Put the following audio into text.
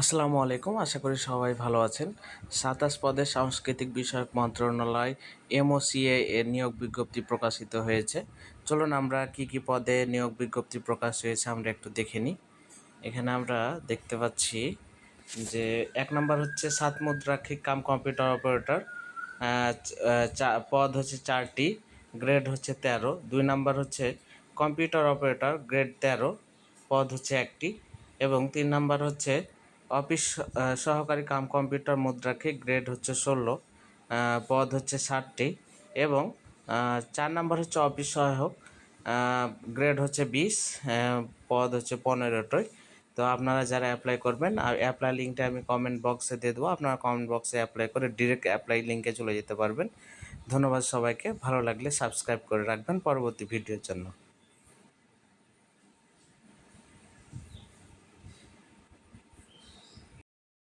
আসসালামু আলাইকুম, আশা করি সবাই ভালো আছেন। ২৭ পদে সাংস্কৃতিক বিষয়ক মন্ত্রণালয় এমওসিএ এর নিয়োগ বিজ্ঞপ্তি প্রকাশিত হয়েছে। চলুন আমরা কি পদে নিয়োগ বিজ্ঞপ্তি প্রকাশ হয়েছে আমরা একটু দেখে নিই। এখানে আমরা দেখতে পাচ্ছি যে ১ নম্বর হচ্ছে ৭ মুদ্রাক্ষিক কাম কম্পিউটার অপারেটর। পদ হচ্ছে ৪টি, গ্রেড হচ্ছে ১৩। ২ নম্বর হচ্ছে কম্পিউটার অপারেটর, গ্রেড ১৩, পদ হচ্ছে ১টি। এবং ৩ নম্বর হচ্ছে অফিস সহকারী কাম কম্পিউটার মুদ্রাক্ষিক, গ্রেড হচ্ছে ১৬, পদ হচ্ছে ৬০টি। এবং ৪ নম্বর হচ্ছে অফিস সহায়ক, গ্রেড হচ্ছে ২০, পদ হচ্ছে ১৫টি। তো আপনারা যারা অ্যাপ্লাই করবেন, আর অ্যাপ্লাই লিঙ্কটা আমি কমেন্ট বক্সে দিয়ে দেবো, আপনারা কমেন্ট বক্সে অ্যাপ্লাই করে ডিরেক্ট অ্যাপ্লাই লিঙ্কে চলে যেতে পারবেন। ধন্যবাদ সবাইকে। ভালো লাগলে সাবস্ক্রাইব করে রাখবেন পরবর্তী ভিডিওর জন্য।